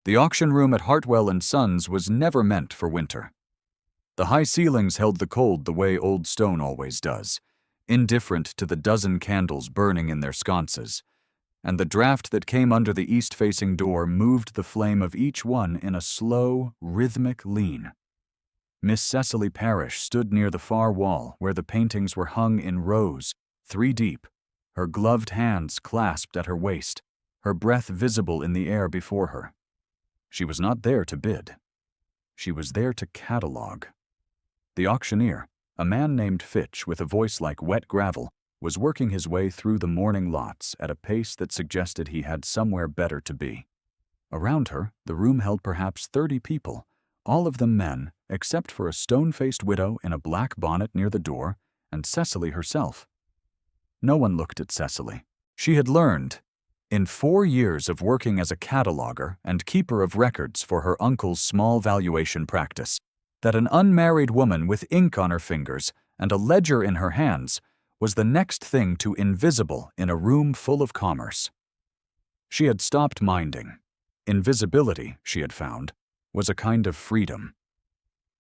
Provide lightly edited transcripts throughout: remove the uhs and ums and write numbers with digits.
The auction room at Hartwell & Sons was never meant for winter. The high ceilings held the cold the way old stone always does, indifferent to the dozen candles burning in their sconces, and the draught that came under the east-facing door moved the flame of each one in a slow, rhythmic lean. Miss Cecily Parrish stood near the far wall where the paintings were hung in rows, 3 deep, her gloved hands clasped at her waist, her breath visible in the air before her. She was not there to bid. She was there to catalogue. The auctioneer, a man named Fitch with a voice like wet gravel, was working his way through the morning lots at a pace that suggested he had somewhere better to be. Around her, the room held perhaps 30 people, all of them men, except for a stone-faced widow in a black bonnet near the door, and Cecily herself. No one looked at Cecily. She had learned, in 4 years of working as a cataloger and keeper of records for her uncle's small valuation practice, that an unmarried woman with ink on her fingers and a ledger in her hands was the next thing to invisible in a room full of commerce. She had stopped minding. Invisibility, she had found, was a kind of freedom.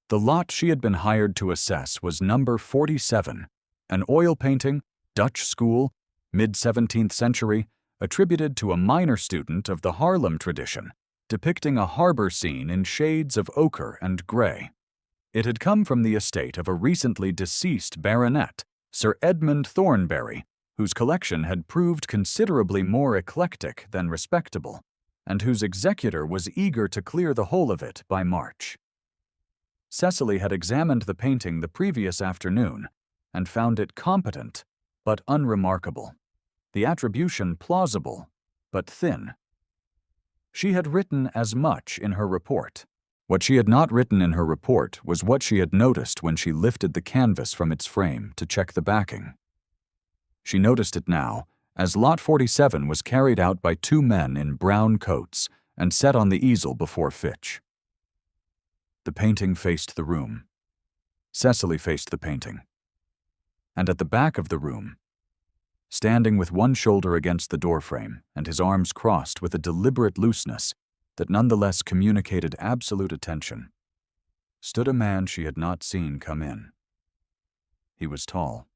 The lot she had been hired to assess was number 47, an oil painting, Dutch school, mid-17th century, attributed to a minor student of the Harlem tradition, depicting a harbor scene in shades of ochre and gray. It had come from the estate of a recently deceased baronet, Sir Edmund Thornbury, whose collection had proved considerably more eclectic than respectable, and whose executor was eager to clear the whole of it by March. Cecily had examined the painting the previous afternoon and found it competent but unremarkable, the attribution plausible but thin. She had written as much in her report. What she had not written in her report was what she had noticed when she lifted the canvas from its frame to check the backing. She noticed it now, as Lot 47 was carried out by 2 men in brown coats and set on the easel before Fitch. The painting faced the room. Cecily faced the painting. And at the back of the room, standing with one shoulder against the doorframe and his arms crossed with a deliberate looseness that nonetheless communicated absolute attention, stood a man she had not seen come in. He was tall,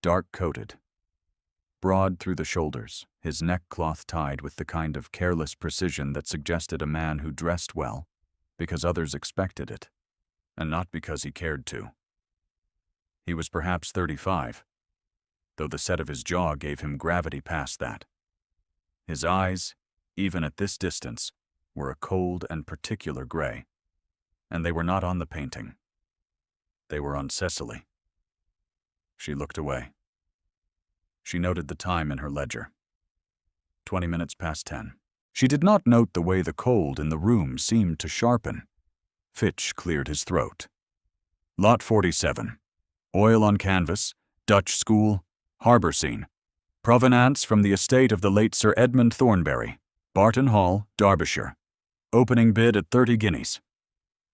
dark-coated, broad through the shoulders, his neckcloth tied with the kind of careless precision that suggested a man who dressed well because others expected it, and not because he cared to. He was perhaps 35, though the set of his jaw gave him gravity past that. His eyes, even at this distance, were a cold and particular gray, and they were not on the painting. They were on Cecily. She looked away. She noted the time in her ledger. 20 minutes past 10. She did not note the way the cold in the room seemed to sharpen. Fitch cleared his throat. Lot 47. Oil on canvas, Dutch school, harbor scene. Provenance from the estate of the late Sir Edmund Thornbury, Barton Hall, Derbyshire. Opening bid at 30 guineas.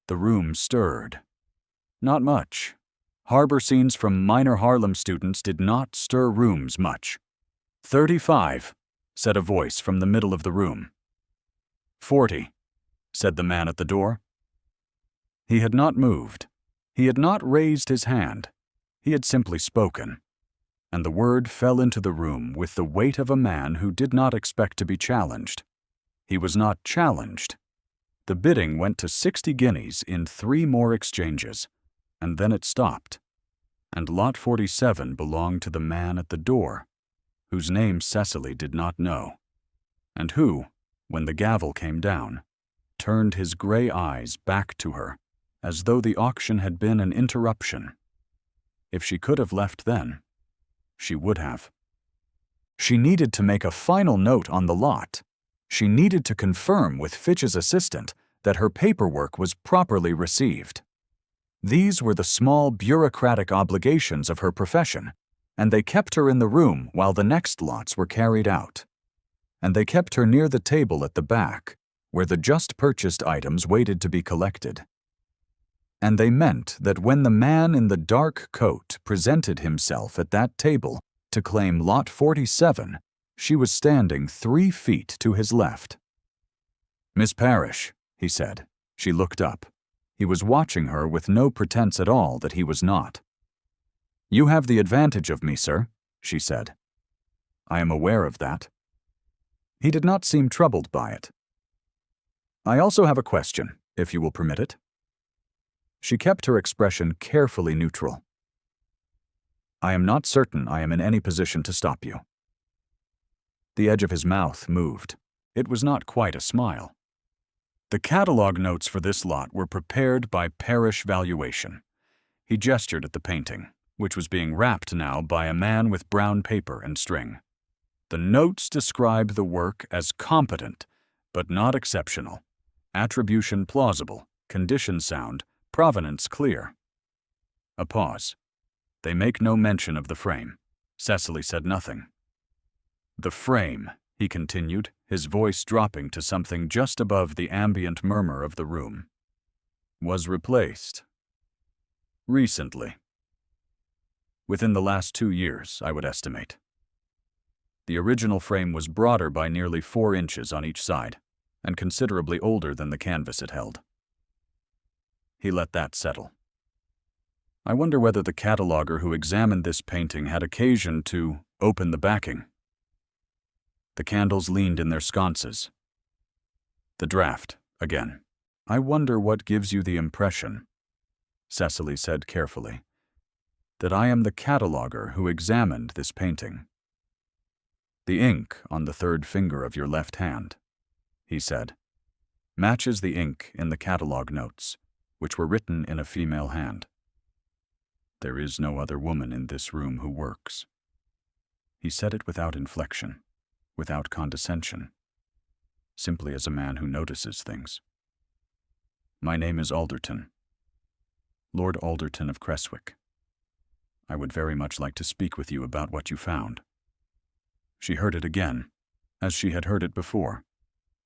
The room stirred. Not much. Harbor scenes from minor Harlem students did not stir rooms much. 35, said a voice from the middle of the room. 40, said the man at the door. He had not moved. He had not raised his hand. He had simply spoken. And the word fell into the room with the weight of a man who did not expect to be challenged. He was not challenged. The bidding went to 60 guineas in 3 more exchanges, and then it stopped. And Lot 47 belonged to the man at the door, whose name Cecily did not know, and who, when the gavel came down, turned his gray eyes back to her, as though the auction had been an interruption. If she could have left then, she would have. She needed to make a final note on the lot. She needed to confirm with Fitch's assistant that her paperwork was properly received. These were the small bureaucratic obligations of her profession, and they kept her in the room while the next lots were carried out. And they kept her near the table at the back, where the just-purchased items waited to be collected. And they meant that when the man in the dark coat presented himself at that table to claim Lot 47, she was standing 3 feet to his left. Miss Parrish, he said. She looked up. He was watching her with no pretense at all that he was not. You have the advantage of me, sir, she said. I am aware of that. He did not seem troubled by it. I also have a question, if you will permit it. She kept her expression carefully neutral. I am not certain I am in any position to stop you. The edge of his mouth moved. It was not quite a smile. The catalog notes for this lot were prepared by Parrish Valuation. He gestured at the painting, which was being wrapped now by a man with brown paper and string. The notes describe the work as competent, but not exceptional. Attribution plausible, condition sound, provenance clear. A pause. They make no mention of the frame. Cecily said nothing. The frame, he continued, his voice dropping to something just above the ambient murmur of the room, was replaced. Recently. Within the last 2 years, I would estimate. The original frame was broader by nearly 4 inches on each side, and considerably older than the canvas it held. He let that settle. I wonder whether the cataloger who examined this painting had occasion to open the backing. The candles leaned in their sconces. The draft, again. I wonder what gives you the impression, Cecily said carefully, that I am the cataloger who examined this painting. The ink on the third finger of your left hand, he said, matches the ink in the catalog notes, which were written in a female hand. There is no other woman in this room who works. He said it without inflection, without condescension, simply as a man who notices things. My name is Alderton, Lord Alderton of Creswick. I would very much like to speak with you about what you found. She heard it again, as she had heard it before,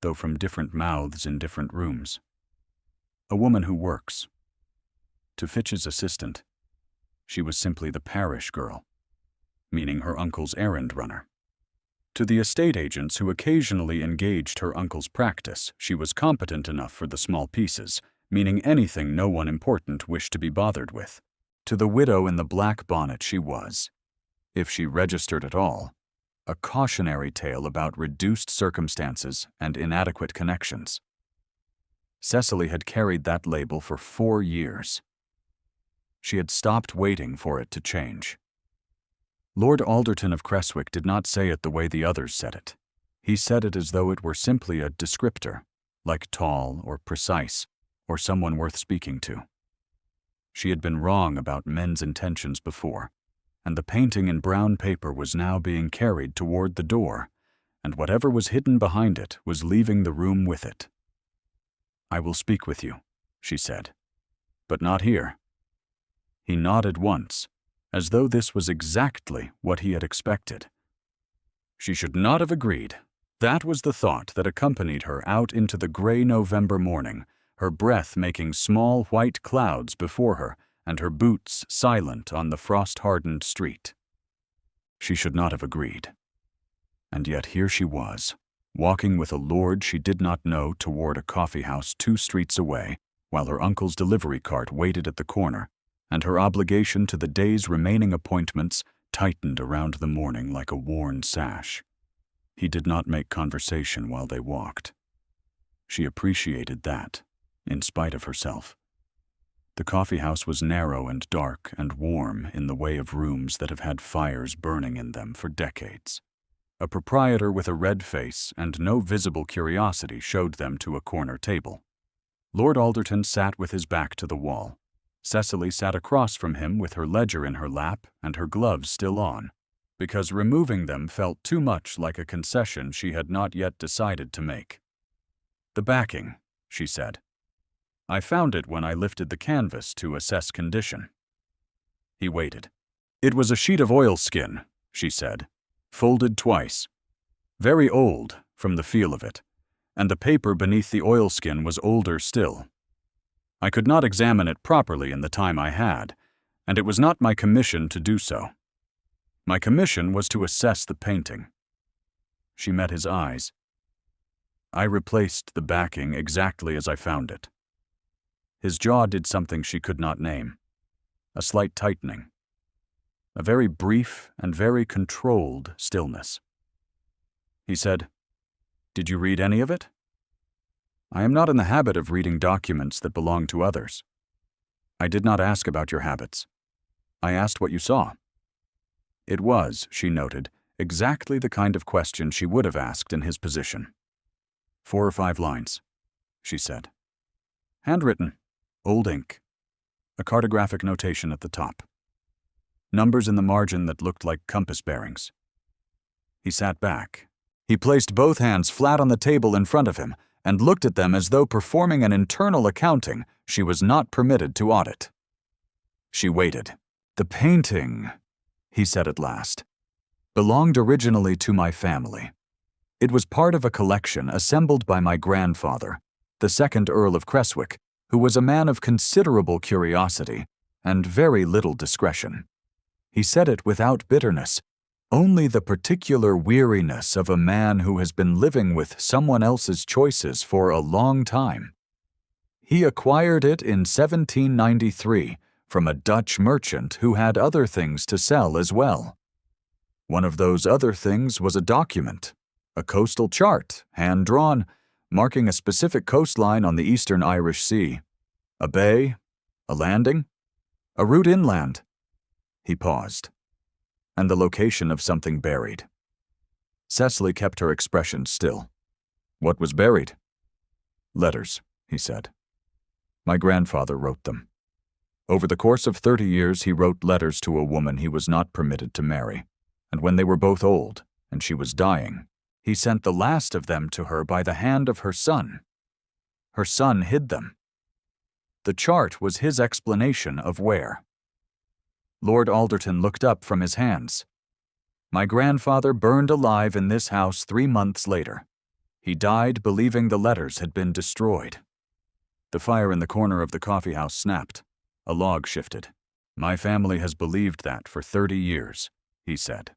though from different mouths in different rooms. A woman who works. To Fitch's assistant, she was simply the parish girl, meaning her uncle's errand runner. To the estate agents who occasionally engaged her uncle's practice, she was competent enough for the small pieces, meaning anything no one important wished to be bothered with. To the widow in the black bonnet she was, if she registered at all, a cautionary tale about reduced circumstances and inadequate connections. Cecily had carried that label for 4 years. She had stopped waiting for it to change. Lord Alderton of Creswick did not say it the way the others said it. He said it as though it were simply a descriptor, like tall or precise, or someone worth speaking to. She had been wrong about men's intentions before, and the painting in brown paper was now being carried toward the door, and whatever was hidden behind it was leaving the room with it. I will speak with you, she said, but not here. He nodded once, as though this was exactly what he had expected. She should not have agreed. That was the thought that accompanied her out into the gray November morning, her breath making small white clouds before her, and her boots silent on the frost-hardened street. She should not have agreed. And yet here she was, walking with a lord she did not know toward a coffee-house 2 streets away, while her uncle's delivery cart waited at the corner, and her obligation to the day's remaining appointments tightened around the morning like a worn sash. He did not make conversation while they walked. She appreciated that, in spite of herself. The coffee-house was narrow and dark and warm in the way of rooms that have had fires burning in them for decades. A proprietor with a red face and no visible curiosity showed them to a corner table. Lord Alderton sat with his back to the wall. Cecily sat across from him with her ledger in her lap and her gloves still on, because removing them felt too much like a concession she had not yet decided to make. The backing, she said. I found it when I lifted the canvas to assess condition. He waited. It was a sheet of oilskin, she said, folded twice. Very old, from the feel of it, and the paper beneath the oilskin was older still. I could not examine it properly in the time I had, and it was not my commission to do so. My commission was to assess the painting. She met his eyes. I replaced the backing exactly as I found it. His jaw did something she could not name. A slight tightening. A very brief and very controlled stillness. He said, "Did you read any of it?" "I am not in the habit of reading documents that belong to others." "I did not ask about your habits. I asked what you saw." It was, she noted, exactly the kind of question she would have asked in his position. 4 or 5 lines, she said. Handwritten, old ink. A cartographic notation at the top. Numbers in the margin that looked like compass bearings. He sat back. He placed both hands flat on the table in front of him and looked at them as though performing an internal accounting she was not permitted to audit. She waited. "The painting," he said at last, "belonged originally to my family. It was part of a collection assembled by my grandfather, the 2nd Earl of Creswick, who was a man of considerable curiosity and very little discretion." He said it without bitterness, only the particular weariness of a man who has been living with someone else's choices for a long time. He acquired it in 1793 from a Dutch merchant who had other things to sell as well. One of those other things was a document, a coastal chart, hand-drawn, marking a specific coastline on the eastern Irish Sea. A bay, a landing, a route inland. He paused. And the location of something buried. Cecily kept her expression still. "What was buried?" "Letters," he said. "My grandfather wrote them. Over the course of 30 years, he wrote letters to a woman he was not permitted to marry, and when they were both old, and she was dying, he sent the last of them to her by the hand of her son. Her son hid them. The chart was his explanation of where." Lord Alderton looked up from his hands. "My grandfather burned alive in this house 3 months later. He died believing the letters had been destroyed." The fire in the corner of the coffeehouse snapped. A log shifted. "My family has believed that for 30 years, he said.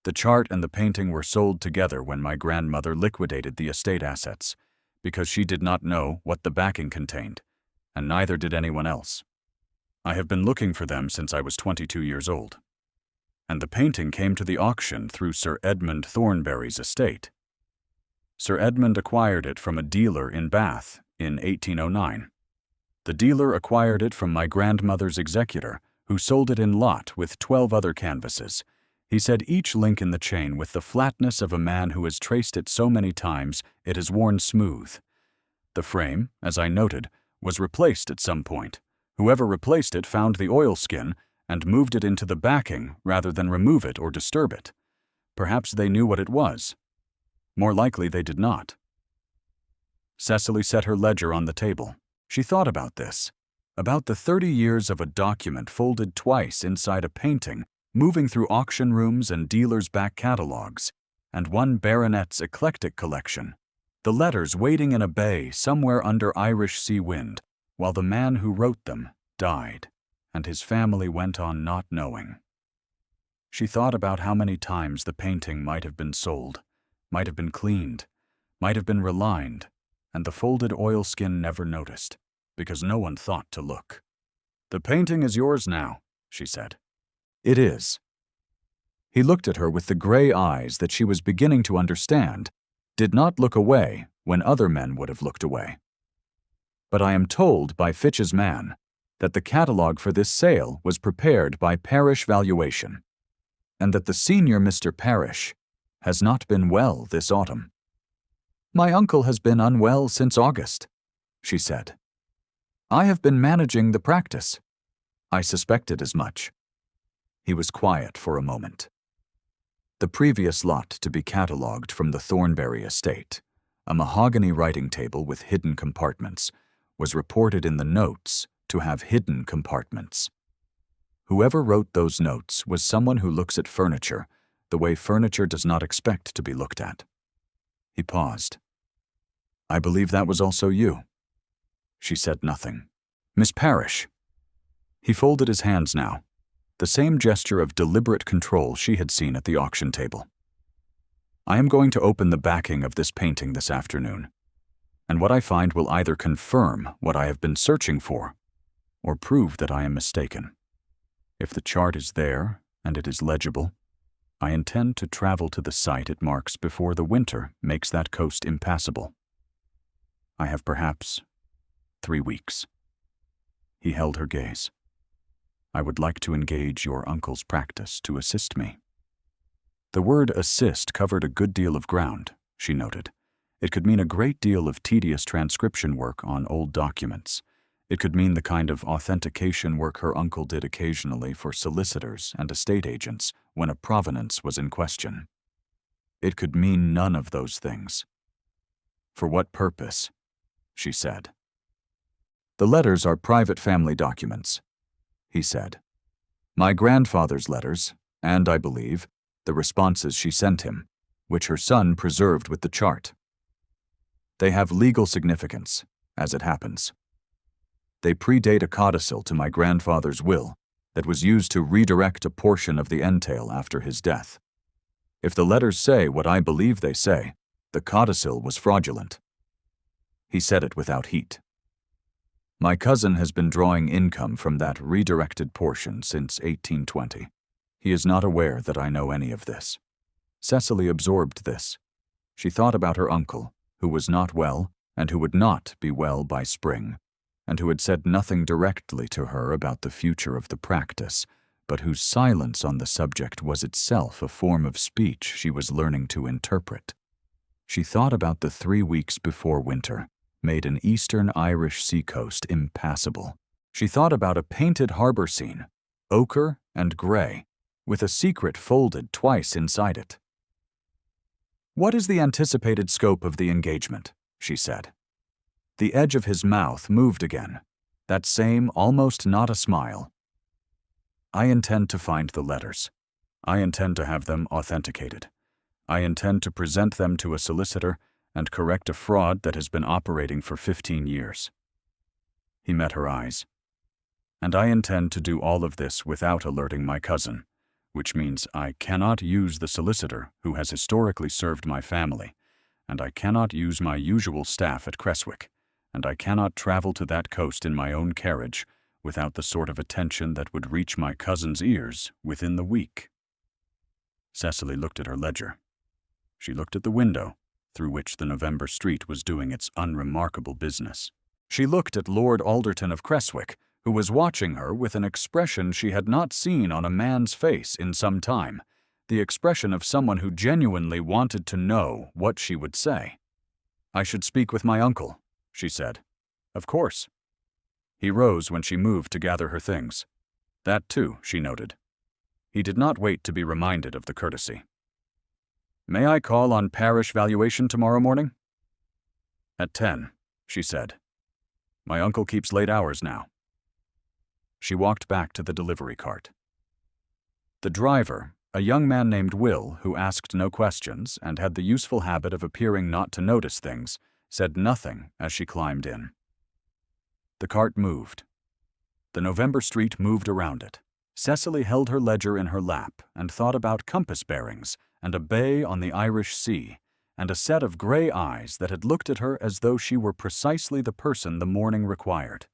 The chart and the painting were sold together when my grandmother liquidated the estate assets, because she did not know what the backing contained, and neither did anyone else. I have been looking for them since I was 22 years old. And the painting came to the auction through Sir Edmund Thornbury's estate. Sir Edmund acquired it from a dealer in Bath in 1809. The dealer acquired it from my grandmother's executor, who sold it in lot with 12 other canvases. He said each link in the chain with the flatness of a man who has traced it so many times it has worn smooth. The frame, as I noted, was replaced at some point. Whoever replaced it found the oilskin and moved it into the backing rather than remove it or disturb it. Perhaps they knew what it was. More likely they did not. Cecily set her ledger on the table. She thought about this, about the 30 years of a document folded twice inside a painting, moving through auction rooms and dealers' back catalogues, and one baronet's eclectic collection, the letters waiting in a bay somewhere under Irish sea wind, while the man who wrote them died, and his family went on not knowing. She thought about how many times the painting might have been sold, might have been cleaned, might have been relined, and the folded oilskin never noticed, because no one thought to look. "The painting is yours now," she said. "It is." He looked at her with the gray eyes that she was beginning to understand, did not look away when other men would have looked away. "But I am told by Fitch's man that the catalogue for this sale was prepared by Parish Valuation, and that the senior Mr. Parish has not been well this autumn." "My uncle has been unwell since August," she said. "I have been managing the practice. I suspected as much." He was quiet for a moment. The previous lot to be catalogued from the Thornbury estate, a mahogany writing table with hidden compartments, was reported in the notes to have hidden compartments. Whoever wrote those notes was someone who looks at furniture the way furniture does not expect to be looked at. He paused. "I believe that was also you." She said nothing. "Miss Parish." He folded his hands now, the same gesture of deliberate control she had seen at the auction table. I am going to open the backing of this painting this afternoon, and what I find will either confirm what I have been searching for or prove that I am mistaken. If the chart is there and it is legible, I intend to travel to the site it marks before the winter makes that coast impassable. I have perhaps 3 weeks. He held her gaze. I would like to engage your uncle's practice to assist me. The word assist covered a good deal of ground, she noted. It could mean a great deal of tedious transcription work on old documents. It could mean the kind of authentication work her uncle did occasionally for solicitors and estate agents when a provenance was in question. It could mean none of those things. For what purpose? She said. The letters are private family documents, he said. My grandfather's letters, and, I believe, the responses she sent him, which her son preserved with the chart. They have legal significance, as it happens. They predate a codicil to my grandfather's will that was used to redirect a portion of the entail after his death. If the letters say what I believe they say, the codicil was fraudulent. He said it without heat. My cousin has been drawing income from that redirected portion since 1820. He is not aware that I know any of this. Cecily absorbed this. She thought about her uncle, who was not well and who would not be well by spring, and who had said nothing directly to her about the future of the practice, but whose silence on the subject was itself a form of speech she was learning to interpret. She thought about the 3 weeks before winter made an eastern Irish seacoast impassable. She thought about a painted harbor scene, ochre and gray, with a secret folded twice inside it. What is the anticipated scope of the engagement? She said. The edge of his mouth moved again, that same almost not a smile. I intend to find the letters. I intend to have them authenticated. I intend to present them to a solicitor and correct a fraud that has been operating for 15 years. He met her eyes. And I intend to do all of this without alerting my cousin, which means I cannot use the solicitor who has historically served my family, and I cannot use my usual staff at Creswick, and I cannot travel to that coast in my own carriage without the sort of attention that would reach my cousin's ears within the week. Cecily looked at her ledger. She looked at the window, through which the November street was doing its unremarkable business. She looked at Lord Alderton of Creswick, who was watching her with an expression she had not seen on a man's face in some time, the expression of someone who genuinely wanted to know what she would say. I should speak with my uncle, she said. Of course. He rose when she moved to gather her things. That, too, she noted. He did not wait to be reminded of the courtesy. May I call on parish valuation tomorrow morning? At 10, she said. My uncle keeps late hours now. She walked back to the delivery cart. The driver, a young man named Will, who asked no questions and had the useful habit of appearing not to notice things, said nothing as she climbed in. The cart moved. The November street moved around it. Cecily held her ledger in her lap and thought about compass bearings and a bay on the Irish Sea and a set of gray eyes that had looked at her as though she were precisely the person the morning required.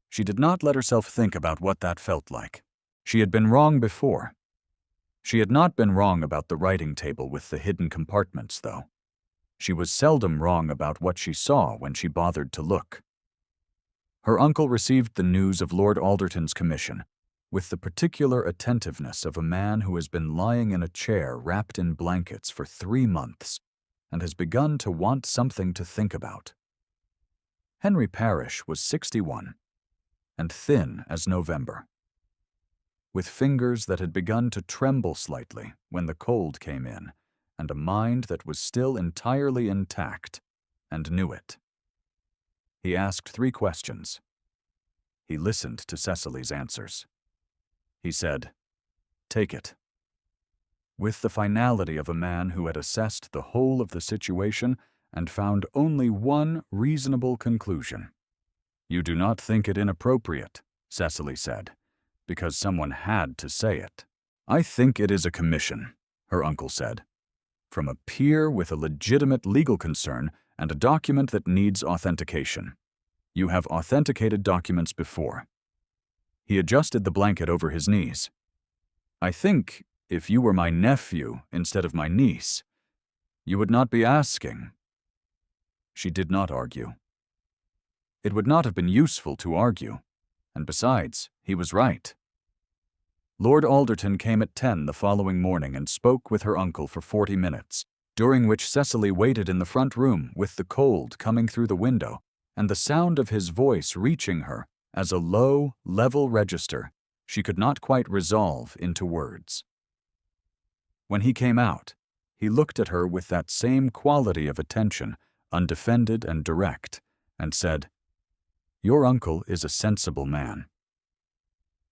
She did not let herself think about what that felt like. She had been wrong before. She had not been wrong about the writing table with the hidden compartments, though. She was seldom wrong about what she saw when she bothered to look. Her uncle received the news of Lord Alderton's commission with the particular attentiveness of a man who has been lying in a chair wrapped in blankets for 3 months and has begun to want something to think about. Henry Parish was 61 and thin as November, with fingers that had begun to tremble slightly when the cold came in, and a mind that was still entirely intact and knew it. He asked 3 questions. He listened to Cecily's answers. He said, "Take it," with the finality of a man who had assessed the whole of the situation and found only one reasonable conclusion. "You do not think it inappropriate," Cecily said, because someone had to say it. "I think it is a commission," her uncle said. from a peer with a legitimate legal concern and a document that needs authentication. You have authenticated documents before. He adjusted the blanket over his knees. I think if you were my nephew instead of my niece, you would not be asking. She did not argue. It would not have been useful to argue, and besides, he was right. Lord Alderton came at 10 the following morning and spoke with her uncle for 40 minutes, during which Cecily waited in the front room with the cold coming through the window and the sound of his voice reaching her as a low, level register she could not quite resolve into words. When he came out, he looked at her with that same quality of attention, undefended and direct, and said, "Your uncle is a sensible man."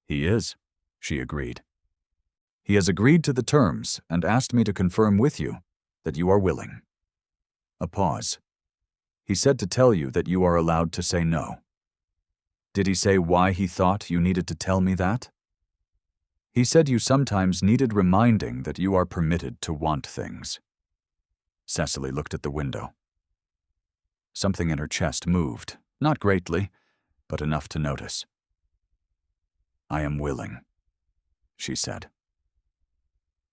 "He is," she agreed. "He has agreed to the terms and asked me to confirm with you that you are willing." A pause. "He said to tell you that you are allowed to say no." "Did he say why he thought you needed to tell me that?" "He said you sometimes needed reminding that you are permitted to want things." Cecily looked at the window. Something in her chest moved, not greatly, but enough to notice. "I am willing," she said.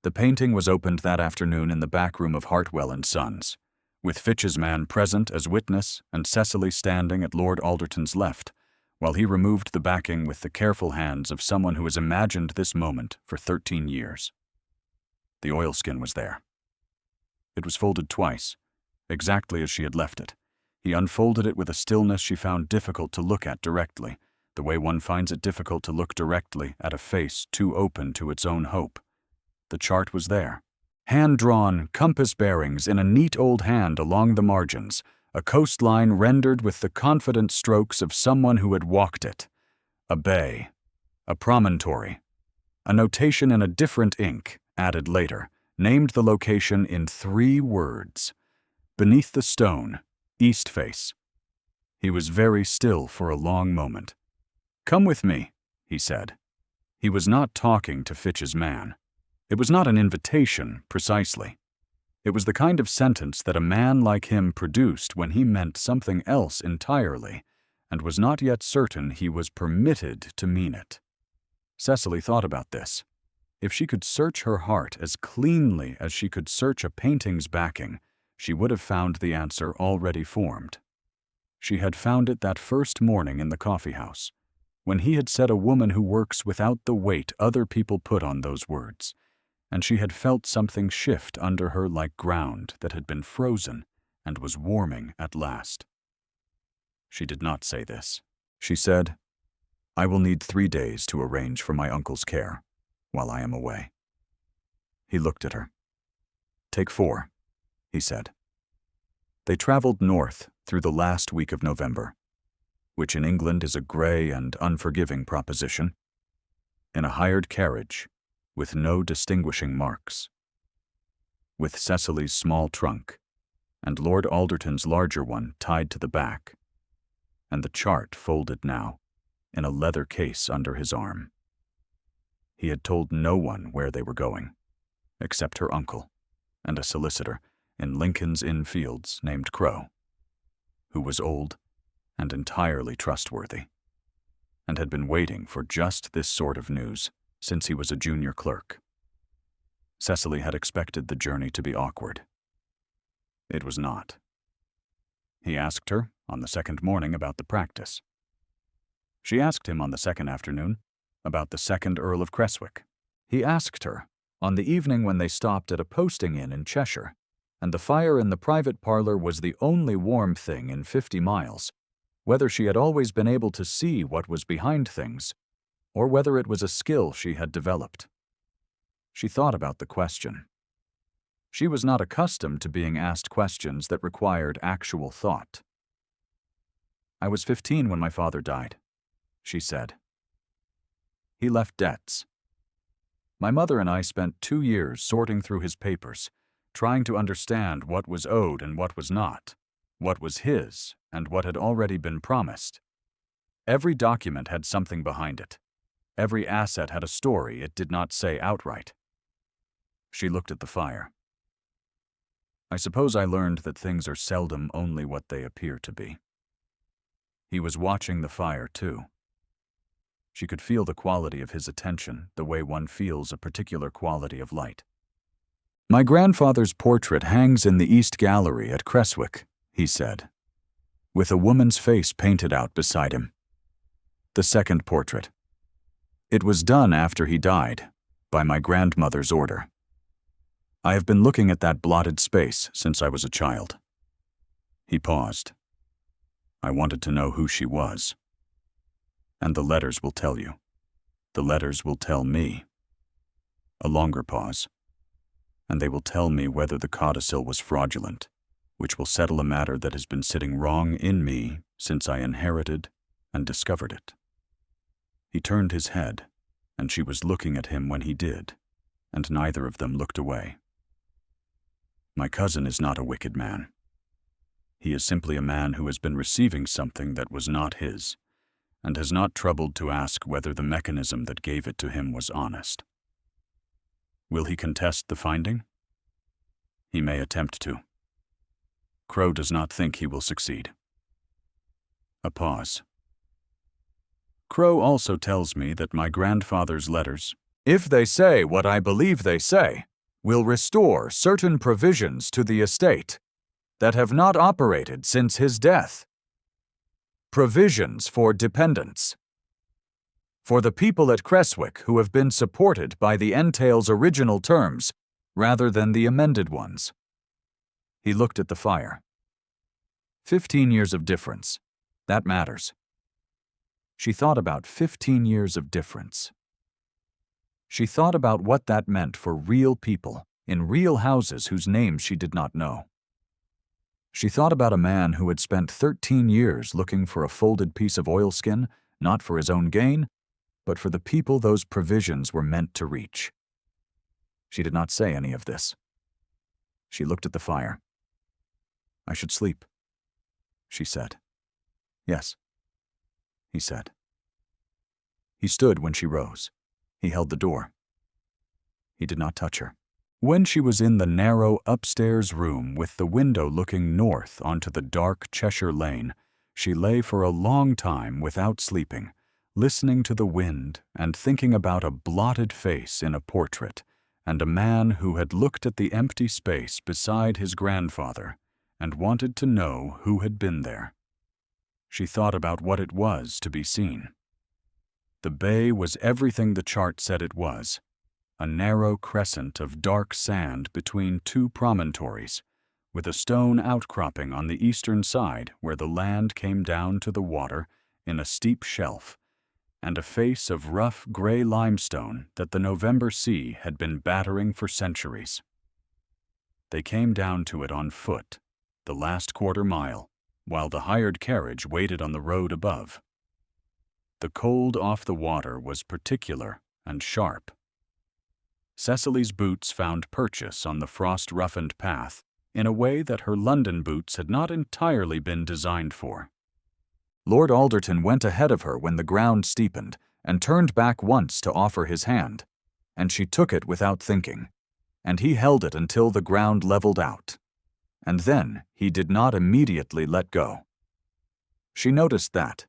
The painting was opened that afternoon in the back room of Hartwell and Sons, with Fitch's man present as witness and Cecily standing at Lord Alderton's left, while he removed the backing with the careful hands of someone who has imagined this moment for 13 years. The oilskin was there. It was folded twice, exactly as she had left it. He unfolded it with a stillness she found difficult to look at directly, the way one finds it difficult to look directly at a face too open to its own hope. The chart was there. Hand-drawn compass bearings in a neat old hand along the margins, a coastline rendered with the confident strokes of someone who had walked it. A bay, a promontory. A notation in a different ink, added later, named the location in 3 words. Beneath the stone, east face. He was very still for a long moment. "Come with me," he said. He was not talking to Fitch's man. It was not an invitation, precisely. It was the kind of sentence that a man like him produced when he meant something else entirely, and was not yet certain he was permitted to mean it. Cecily thought about this. If she could search her heart as cleanly as she could search a painting's backing, she would have found the answer already formed. She had found it that first morning in the coffee house, when he had said a woman who works without the weight other people put on those words, and she had felt something shift under her like ground that had been frozen and was warming at last. She did not say this. She said, "I will need 3 days to arrange for my uncle's care, while I am away." He looked at her. "Take 4, he said. They traveled north through the last week of November, which in England is a gray and unforgiving proposition, in a hired carriage, with no distinguishing marks. With Cecily's small trunk, and Lord Alderton's larger one tied to the back, and the chart folded now, in a leather case under his arm. He had told no one where they were going, except her uncle, and a solicitor in Lincoln's Inn Fields named Crow, who was old and entirely trustworthy, and had been waiting for just this sort of news since he was a junior clerk. Cecily had expected the journey to be awkward. It was not. He asked her on the second morning about the practice. She asked him on the second afternoon about the second Earl of Creswick. He asked her on the evening when they stopped at a posting inn in Cheshire, and the fire in the private parlor was the only warm thing in 50 miles, whether she had always been able to see what was behind things, or whether it was a skill she had developed. She thought about the question. She was not accustomed to being asked questions that required actual thought. "I was 15 when my father died," she said. "He left debts. My mother and I spent 2 years sorting through his papers, trying to understand what was owed and what was not, what was his and what had already been promised. Every document had something behind it. Every asset had a story it did not say outright." She looked at the fire. I suppose I learned that things are seldom only what they appear to be. He was watching the fire, too. She could feel the quality of his attention, the way one feels a particular quality of light. My grandfather's portrait hangs in the East Gallery at Creswick, he said, with a woman's face painted out beside him. The second portrait. It was done after he died, by my grandmother's order. I have been looking at that blotted space since I was a child. He paused. I wanted to know who she was. And the letters will tell you. The letters will tell me. A longer pause. And they will tell me whether the codicil was fraudulent, which will settle a matter that has been sitting wrong in me since I inherited and discovered it. He turned his head, and she was looking at him when he did, and neither of them looked away. My cousin is not a wicked man. He is simply a man who has been receiving something that was not his, and has not troubled to ask whether the mechanism that gave it to him was honest. Will he contest the finding? He may attempt to. Crow does not think he will succeed. A pause. Crow also tells me that my grandfather's letters, if they say what I believe they say, will restore certain provisions to the estate that have not operated since his death. Provisions for dependents. For the people at Creswick who have been supported by the entail's original terms rather than the amended ones. He looked at the fire. 15 years of difference. That matters. She thought about 15 years of difference. She thought about what that meant for real people in real houses whose names she did not know. She thought about a man who had spent 13 years looking for a folded piece of oilskin, not for his own gain, but for the people those provisions were meant to reach. She did not say any of this. She looked at the fire. I should sleep, she said. Yes, he said. He stood when she rose. He held the door. He did not touch her. When she was in the narrow upstairs room with the window looking north onto the dark Cheshire Lane, she lay for a long time without sleeping, listening to the wind and thinking about a blotted face in a portrait and a man who had looked at the empty space beside his grandfather and wanted to know who had been there. She thought about what it was to be seen. The bay was everything the chart said it was, a narrow crescent of dark sand between two promontories, with a stone outcropping on the eastern side where the land came down to the water in a steep shelf, and a face of rough gray limestone that the November sea had been battering for centuries. They came down to it on foot, the last quarter mile, while the hired carriage waited on the road above. The cold off the water was particular and sharp. Cecily's boots found purchase on the frost-roughened path in a way that her London boots had not entirely been designed for. Lord Alderton went ahead of her when the ground steepened and turned back once to offer his hand, and she took it without thinking, and he held it until the ground leveled out, and then he did not immediately let go. She noticed that.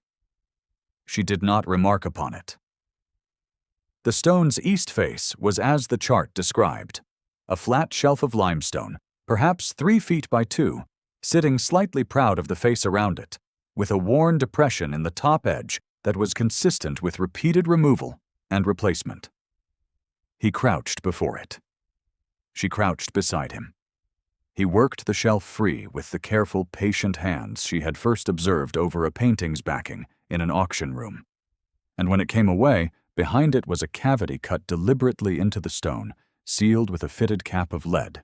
She did not remark upon it. The stone's east face was as the chart described, a flat shelf of limestone, perhaps 3 feet by 2, sitting slightly proud of the face around it, with a worn depression in the top edge that was consistent with repeated removal and replacement. He crouched before it. She crouched beside him. He worked the shelf free with the careful, patient hands she had first observed over a painting's backing in an auction room. And when it came away, behind it was a cavity cut deliberately into the stone, sealed with a fitted cap of lead,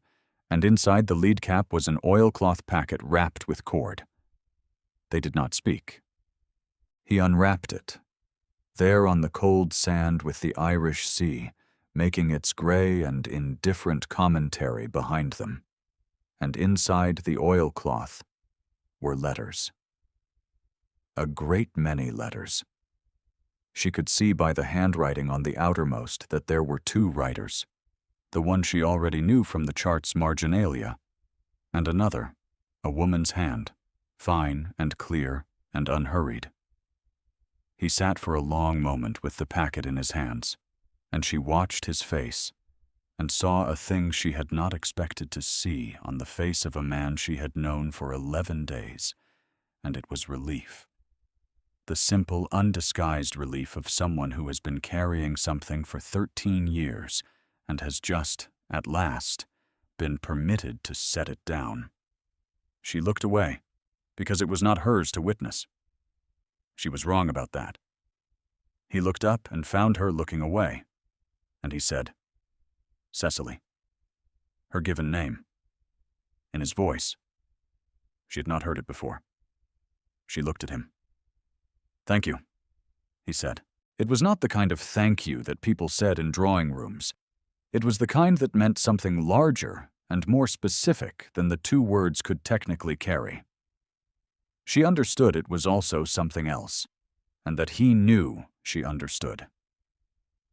and inside the lead cap was an oilcloth packet wrapped with cord. They did not speak. He unwrapped it. There on the cold sand with the Irish Sea, making its gray and indifferent commentary behind them, and inside the oilcloth were letters. A great many letters. She could see by the handwriting on the outermost that there were 2 writers, the one she already knew from the chart's marginalia, And another, a woman's hand, fine and clear and unhurried. He sat for a long moment with the packet in his hands, and she watched his face and saw a thing she had not expected to see on the face of a man she had known for 11 days, and it was relief. The simple, undisguised relief of someone who has been carrying something for 13 years and has just, at last, been permitted to set it down. She looked away, because it was not hers to witness. She was wrong about that. He looked up and found her looking away, and he said, "Cecily," her given name. In his voice. She had not heard it before. She looked at him. "Thank you," he said. It was not the kind of thank you that people said in drawing rooms. It was the kind that meant something larger and more specific than the 2 words could technically carry. She understood it was also something else, and that he knew she understood,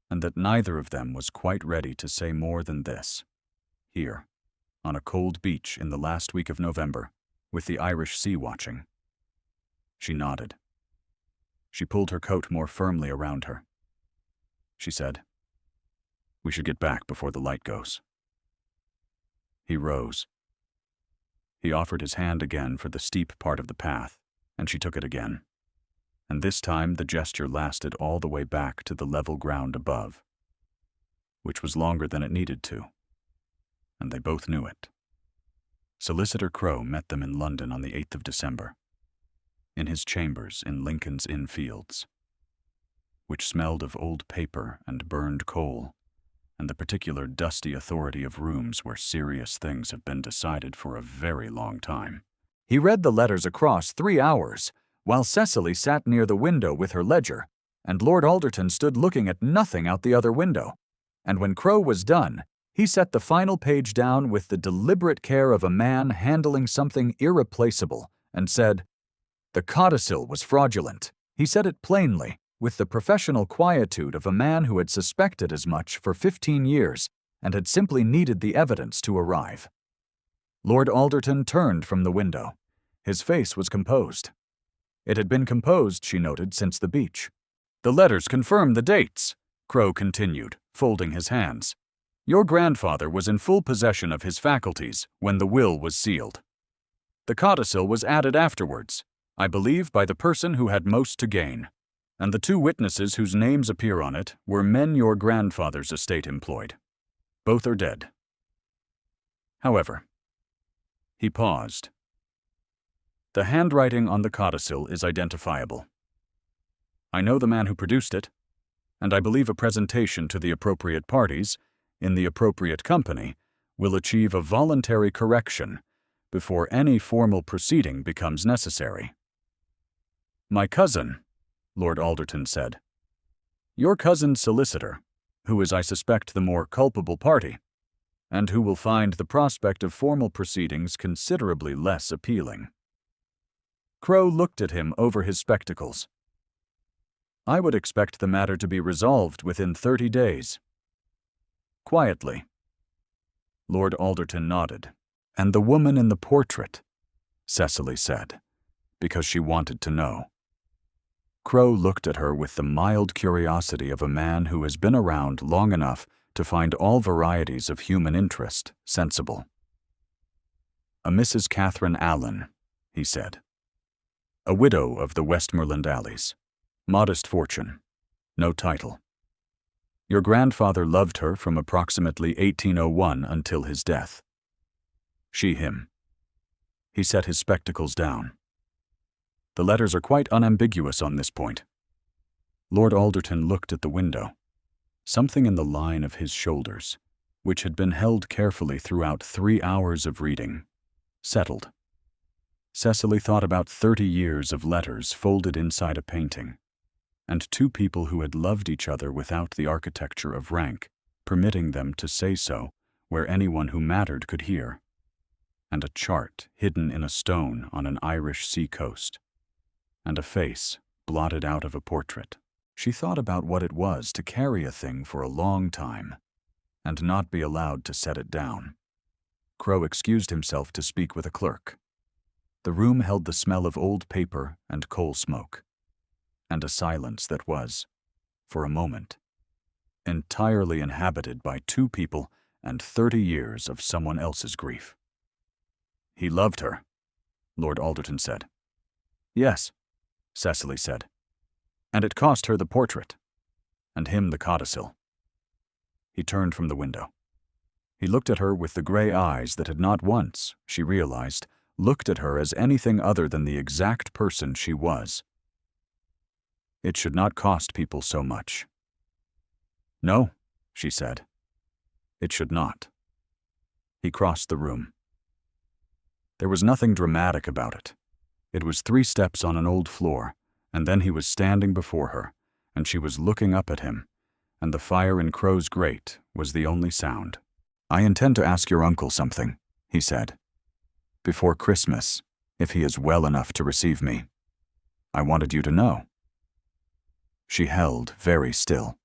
and that neither of them was quite ready to say more than this, here, on a cold beach in the last week of November, with the Irish Sea watching. She nodded. She pulled her coat more firmly around her. She said, "We should get back before the light goes." He rose. He offered his hand again for the steep part of the path, and she took it again. And this time the gesture lasted all the way back to the level ground above, which was longer than it needed to, and they both knew it. Solicitor Crowe met them in London on the 8th of December, in his chambers in Lincoln's Inn Fields, which smelled of old paper and burned coal, and the particular dusty authority of rooms where serious things have been decided for a very long time. He read the letters across 3 hours, while Cecily sat near the window with her ledger, and Lord Alderton stood looking at nothing out the other window. And when Crowe was done, he set the final page down with the deliberate care of a man handling something irreplaceable, and said, "The codicil was fraudulent." He said it plainly, with the professional quietude of a man who had suspected as much for 15 years and had simply needed the evidence to arrive. Lord Alderton turned from the window. His face was composed. It had been composed, she noted, since the beach. "The letters confirm the dates," Crowe continued, folding his hands. "Your grandfather was in full possession of his faculties when the will was sealed. The codicil was added afterwards, I believe by the person who had most to gain, and the 2 witnesses whose names appear on it were men your grandfather's estate employed. Both are dead. However," he paused, "the handwriting on the codicil is identifiable. I know the man who produced it, and I believe a presentation to the appropriate parties, in the appropriate company, will achieve a voluntary correction before any formal proceeding becomes necessary." "My cousin," Lord Alderton said. "Your cousin's solicitor, who is, I suspect, the more culpable party, and who will find the prospect of formal proceedings considerably less appealing." Crowe looked at him over his spectacles. "I would expect the matter to be resolved within 30 days. Quietly." Lord Alderton nodded. "And the woman in the portrait," Cecily said, because she wanted to know. Crowe looked at her with the mild curiosity of a man who has been around long enough to find all varieties of human interest sensible. "A Mrs. Catherine Allen," he said. "A widow of the Westmoreland alleys. Modest fortune. No title. Your grandfather loved her from approximately 1801 until his death. She him." He set his spectacles down. "The letters are quite unambiguous on this point." Lord Alderton looked at the window. Something in the line of his shoulders, which had been held carefully throughout 3 hours of reading, settled. Cecily thought about 30 years of letters folded inside a painting, and 2 people who had loved each other without the architecture of rank, permitting them to say so where anyone who mattered could hear, and a chart hidden in a stone on an Irish sea coast, and a face blotted out of a portrait. She thought about what it was to carry a thing for a long time and not be allowed to set it down. Crow excused himself to speak with a clerk. The room held the smell of old paper and coal smoke, and a silence that was, for a moment, entirely inhabited by two people and 30 years of someone else's grief. "He loved her," Lord Alderton said. "Yes," Cecily said. "And it cost her the portrait, and him the codicil." He turned from the window. He looked at her with the gray eyes that had not once, she realized, looked at her as anything other than the exact person she was. "It should not cost people so much." "No," she said. "It should not." He crossed the room. There was nothing dramatic about it. It was 3 steps on an old floor, and then he was standing before her, and she was looking up at him, and the fire in Crow's grate was the only sound. "I intend to ask your uncle something," he said. "Before Christmas, if he is well enough to receive me. I wanted you to know." She held very still.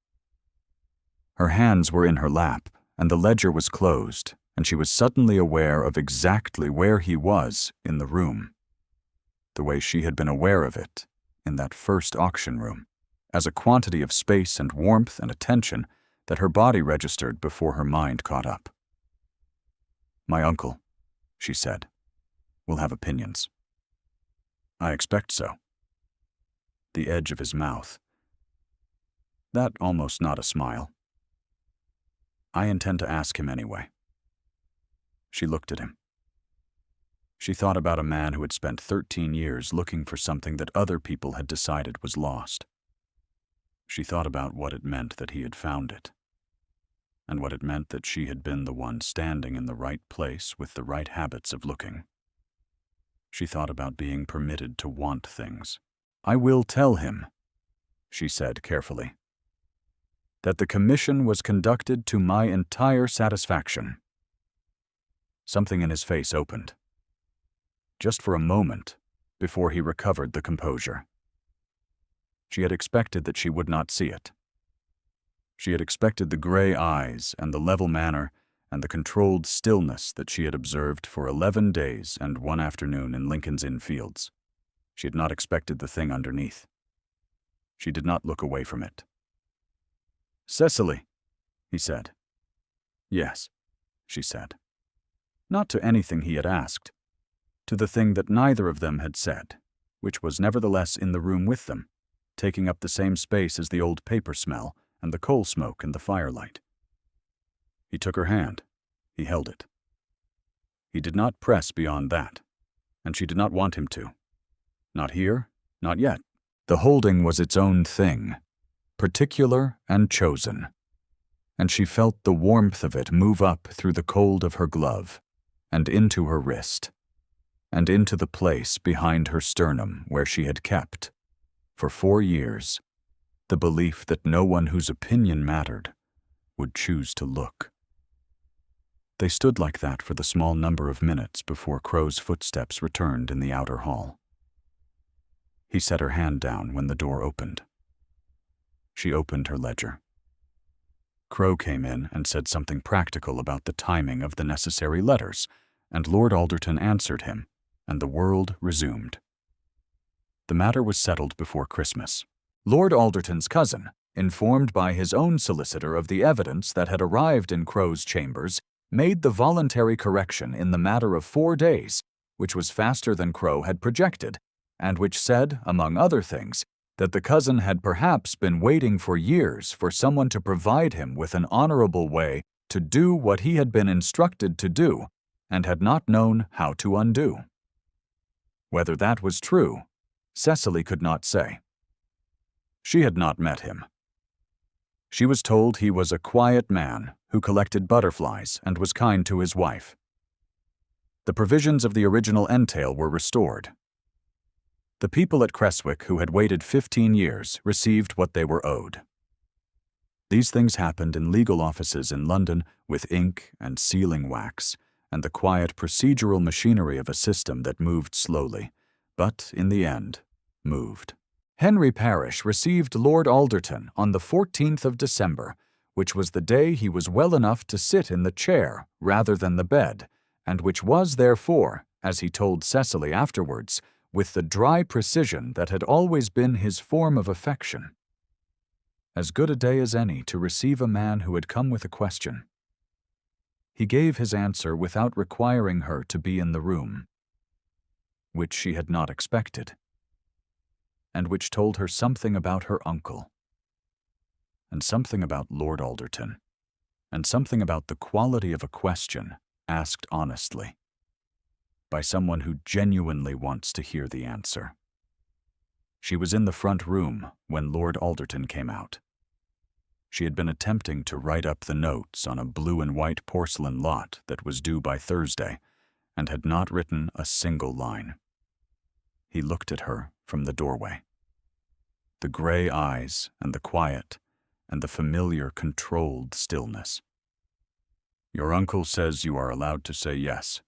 Her hands were in her lap, and the ledger was closed, and she was suddenly aware of exactly where he was in the room, the way she had been aware of it in that first auction room, as a quantity of space and warmth and attention that her body registered before her mind caught up. "My uncle," she said, "will have opinions." "I expect so." The edge of his mouth. That almost not a smile. "I intend to ask him anyway." She looked at him. She thought about a man who had spent 13 years looking for something that other people had decided was lost. She thought about what it meant that he had found it, and what it meant that she had been the one standing in the right place with the right habits of looking. She thought about being permitted to want things. "I will tell him," she said carefully, "that the commission was conducted to my entire satisfaction." Something in his face opened, just for a moment, before he recovered the composure. She had expected that she would not see it. She had expected the gray eyes and the level manner and the controlled stillness that she had observed for 11 days and 1 afternoon in Lincoln's Inn Fields. She had not expected the thing underneath. She did not look away from it. "Cecily," he said. "Yes," she said. Not to anything he had asked, to the thing that neither of them had said, which was nevertheless in the room with them, taking up the same space as the old paper smell and the coal smoke and the firelight. He took her hand. He held it. He did not press beyond that, and she did not want him to. Not here, not yet. The holding was its own thing, particular and chosen, and she felt the warmth of it move up through the cold of her glove, and into her wrist, and into the place behind her sternum where she had kept, for 4 years, the belief that no one whose opinion mattered would choose to look. They stood like that for the small number of minutes before Crow's footsteps returned in the outer hall. He set her hand down when the door opened. She opened her ledger. Crow came in and said something practical about the timing of the necessary letters, and Lord Alderton answered him, and the world resumed. The matter was settled before Christmas. Lord Alderton's cousin, informed by his own solicitor of the evidence that had arrived in Crow's chambers, made the voluntary correction in the matter of 4 days, which was faster than Crow had projected, and which said, among other things, that the cousin had perhaps been waiting for years for someone to provide him with an honorable way to do what he had been instructed to do, and had not known how to undo. Whether that was true, Cecily could not say. She had not met him. She was told he was a quiet man who collected butterflies and was kind to his wife. The provisions of the original entail were restored. The people at Creswick who had waited 15 years received what they were owed. These things happened in legal offices in London with ink and sealing wax and the quiet procedural machinery of a system that moved slowly, but, in the end, moved. Henry Parish received Lord Alderton on the 14th of December, which was the day he was well enough to sit in the chair rather than the bed, and which was, therefore, as he told Cecily afterwards, with the dry precision that had always been his form of affection, as good a day as any to receive a man who had come with a question. He gave his answer without requiring her to be in the room, which she had not expected, and which told her something about her uncle, and something about Lord Alderton, and something about the quality of a question asked honestly, by someone who genuinely wants to hear the answer. She was in the front room when Lord Alderton came out. She had been attempting to write up the notes on a blue and white porcelain lot that was due by Thursday, and had not written a single line. He looked at her from the doorway. The gray eyes and the quiet and the familiar controlled stillness. "Your uncle says you are allowed to say yes,"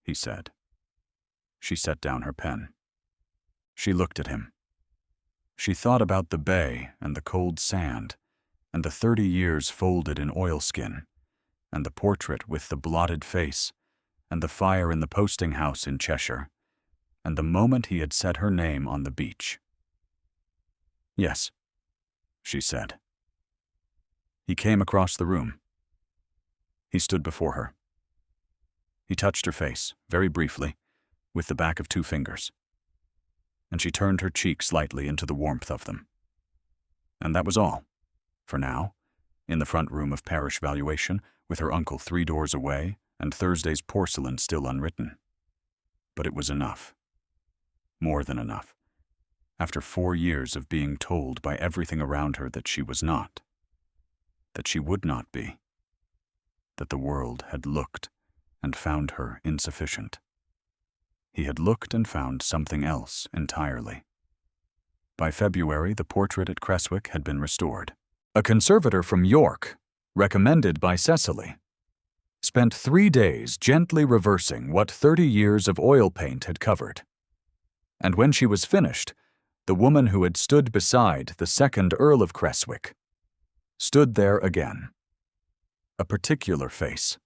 he said. She set down her pen. She looked at him. She thought about the bay and the cold sand, and the 30 years folded in oilskin, and the portrait with the blotted face, and the fire in the posting house in Cheshire, and the moment he had said her name on the beach. "Yes," she said. He came across the room. He stood before her. He touched her face, very briefly, with the back of 2 fingers, and she turned her cheek slightly into the warmth of them. And that was all, for now, in the front room of parish valuation, with her uncle 3 doors away, and Thursday's porcelain still unwritten. But it was enough. More than enough. After 4 years of being told by everything around her that she was not, that she would not be, that the world had looked and found her insufficient. He had looked and found something else entirely. By February, the portrait at Creswick had been restored. A conservator from York, recommended by Cecily, spent 3 days gently reversing what 30 years of oil paint had covered. And when she was finished, the woman who had stood beside the 2nd Earl of Creswick stood there again. A particular face,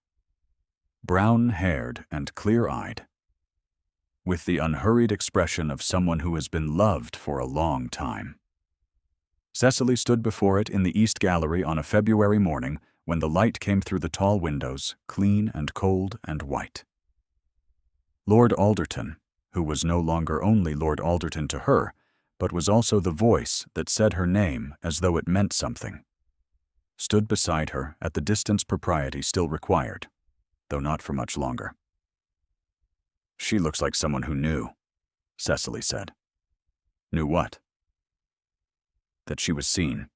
brown-haired and clear-eyed, with the unhurried expression of someone who has been loved for a long time. Cecily stood before it in the East Gallery on a February morning when the light came through the tall windows, clean and cold and white. Lord Alderton, who was no longer only Lord Alderton to her, but was also the voice that said her name as though it meant something, stood beside her at the distance propriety still required, though not for much longer. "She looks like someone who knew," Cecily said. "Knew what?" "That she was seen."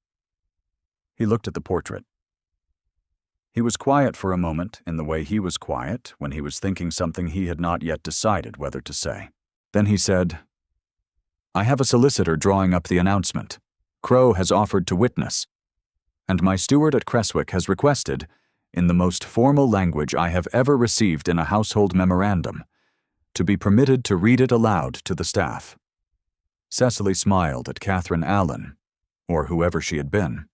He looked at the portrait. He was quiet for a moment in the way he was quiet when he was thinking something he had not yet decided whether to say. Then he said, "I have a solicitor drawing up the announcement. Crow has offered to witness, and my steward at Creswick has requested, in the most formal language I have ever received in a household memorandum, to be permitted to read it aloud to the staff." Cecily smiled at Catherine Allen, or whoever she had been,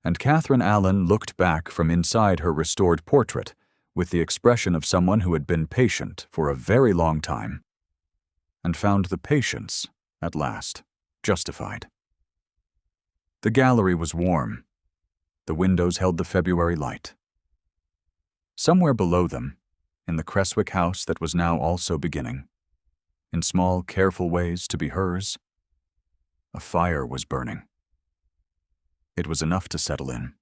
and Catherine Allen looked back from inside her restored portrait with the expression of someone who had been patient for a very long time, and found the patience, at last, justified. The gallery was warm. The windows held the February light. Somewhere below them, in the Creswick house that was now also beginning, in small, careful ways to be hers, a fire was burning. It was enough to settle in.